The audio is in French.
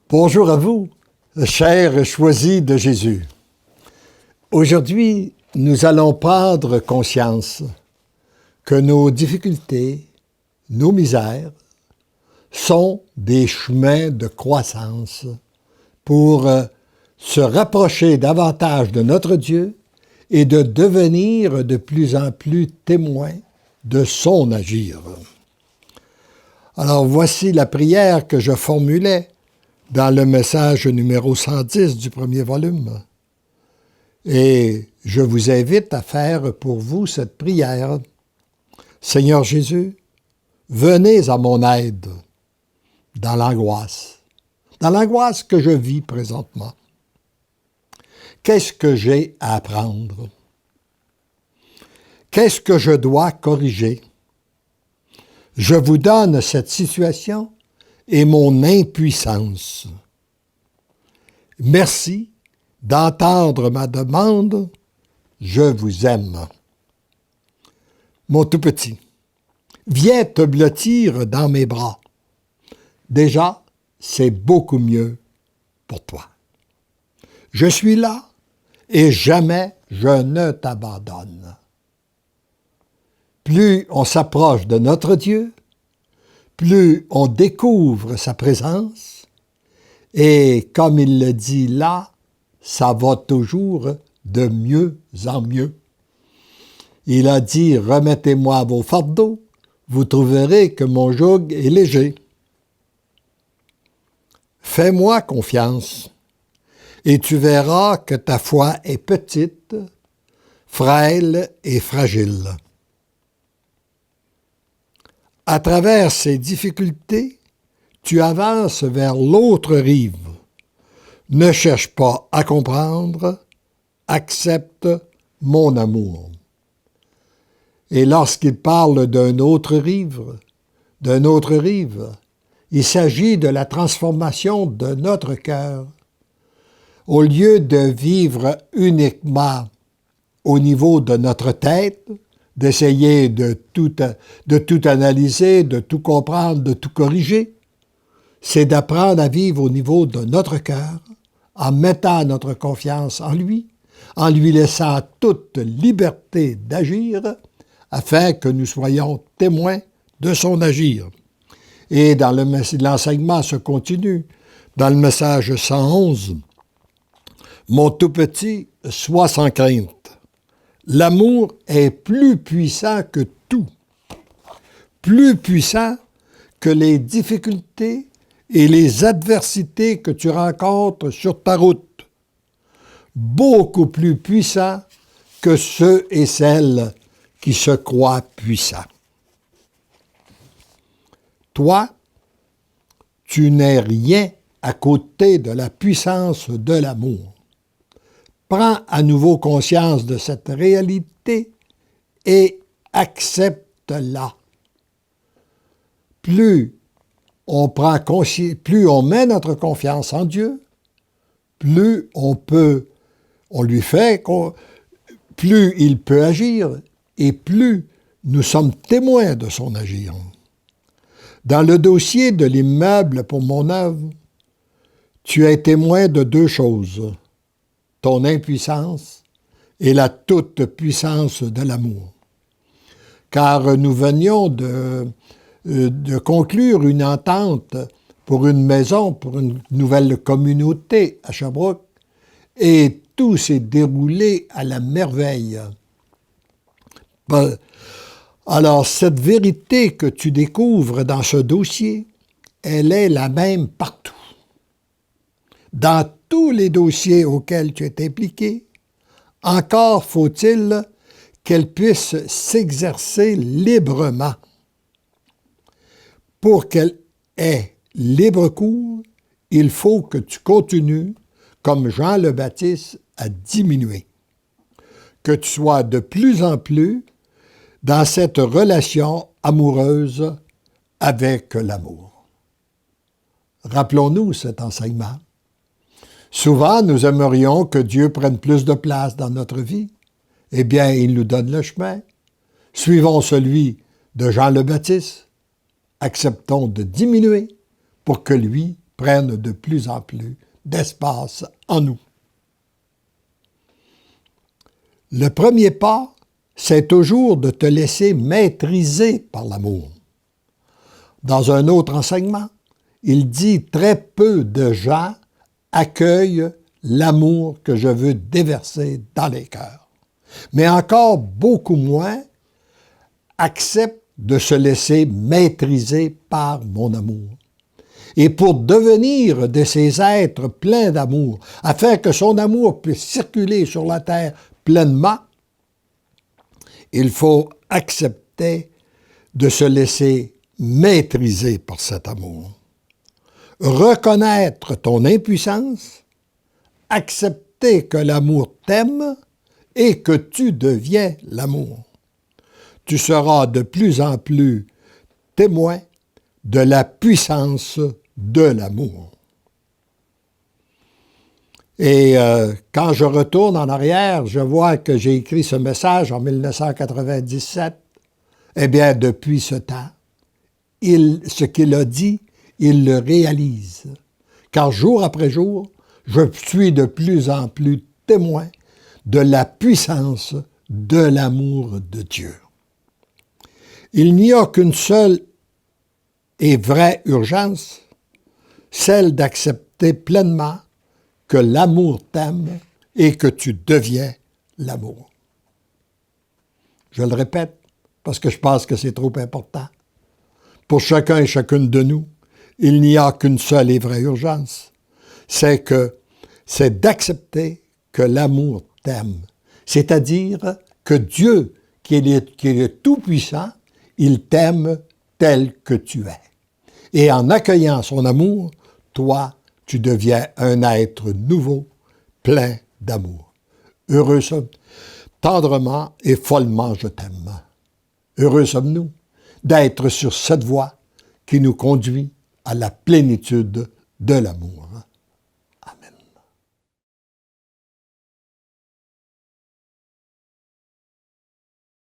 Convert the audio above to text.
Bonjour à vous, chers choisis de Jésus. Aujourd'hui, nous allons prendre conscience que nos difficultés, nos misères, sont des chemins de croissance pour se rapprocher davantage de notre Dieu et de devenir de plus en plus témoins de son agir. Alors voici la prière que je formulais dans le message numéro 110 du premier volume. Et je vous invite à faire pour vous cette prière. Seigneur Jésus, venez à mon aide dans l'angoisse que je vis présentement. Qu'est-ce que j'ai à apprendre? Qu'est-ce que je dois corriger? Je vous donne cette situation et mon impuissance. Merci d'entendre ma demande. Je vous aime. Mon tout petit, viens te blottir dans mes bras. Déjà, c'est beaucoup mieux pour toi. Je suis là et jamais je ne t'abandonne. Plus on s'approche de notre Dieu, plus on découvre sa présence, et comme il le dit là, ça va toujours de mieux en mieux. Il a dit « Remettez-moi vos fardeaux, vous trouverez que mon joug est léger. » Fais-moi confiance, et tu verras que ta foi est petite, frêle et fragile. À travers ces difficultés, tu avances vers l'autre rive. Ne cherche pas à comprendre, accepte mon amour. Et lorsqu'il parle d'une autre rive, il s'agit de la transformation de notre cœur. Au lieu de vivre uniquement au niveau de notre tête, d'essayer de tout analyser, de tout comprendre, de tout corriger, c'est d'apprendre à vivre au niveau de notre cœur, en mettant notre confiance en lui laissant toute liberté d'agir, afin que nous soyons témoins de son agir. Et dans l'enseignement se continue, dans le message 111, « Mon tout petit, sois sans crainte. L'amour est plus puissant que tout, plus puissant que les difficultés et les adversités que tu rencontres sur ta route, beaucoup plus puissant que ceux et celles qui se croient puissants. Toi, tu n'es rien à côté de la puissance de l'amour. Prends à nouveau conscience de cette réalité et accepte-la. Plus on met notre confiance en Dieu, plus plus il peut agir et plus nous sommes témoins de son agir. Dans le dossier de l'immeuble pour mon œuvre, tu es témoin de deux choses, ton impuissance et la toute-puissance de l'amour. Car nous venions de conclure une entente pour une maison, pour une nouvelle communauté à Sherbrooke, et tout s'est déroulé à la merveille. Alors, cette vérité que tu découvres dans ce dossier, elle est la même partout. Dans tous les dossiers auxquels tu es impliqué, encore faut-il qu'elle puisse s'exercer librement. Pour qu'elle ait libre cours, il faut que tu continues, comme Jean le Baptiste, à diminuer. Que tu sois de plus en plus dans cette relation amoureuse avec l'amour. Rappelons-nous cet enseignement. Souvent, nous aimerions que Dieu prenne plus de place dans notre vie. Eh bien, il nous donne le chemin. Suivons celui de Jean le Baptiste. Acceptons de diminuer pour que lui prennent de plus en plus d'espace en nous. Le premier pas, c'est toujours de te laisser maîtriser par l'amour. Dans un autre enseignement, il dit « Très peu de gens accueillent l'amour que je veux déverser dans les cœurs. Mais encore beaucoup moins acceptent de se laisser maîtriser par mon amour. Et pour devenir de ces êtres pleins d'amour, afin que son amour puisse circuler sur la terre pleinement, il faut accepter de se laisser maîtriser par cet amour. Reconnaître ton impuissance, accepter que l'amour t'aime et que tu deviens l'amour. Tu seras de plus en plus témoin de la puissance de l'amour. Et quand je retourne en arrière, je vois que j'ai écrit ce message en 1997. Eh bien, depuis ce temps, ce qu'il a dit, il le réalise. Car jour après jour, je suis de plus en plus témoin de la puissance de l'amour de Dieu. Il n'y a qu'une seule et vraie urgence, celle d'accepter pleinement que l'amour t'aime et que tu deviens l'amour. Je le répète parce que je pense que c'est trop important. Pour chacun et chacune de nous, il n'y a qu'une seule et vraie urgence, c'est d'accepter que l'amour t'aime. C'est-à-dire que Dieu, qui est tout-puissant, il t'aime tel que tu es. Et en accueillant son amour, toi, tu deviens un être nouveau, plein d'amour. Heureux sommes, tendrement et follement je t'aime. Heureux sommes-nous d'être sur cette voie qui nous conduit à la plénitude de l'amour.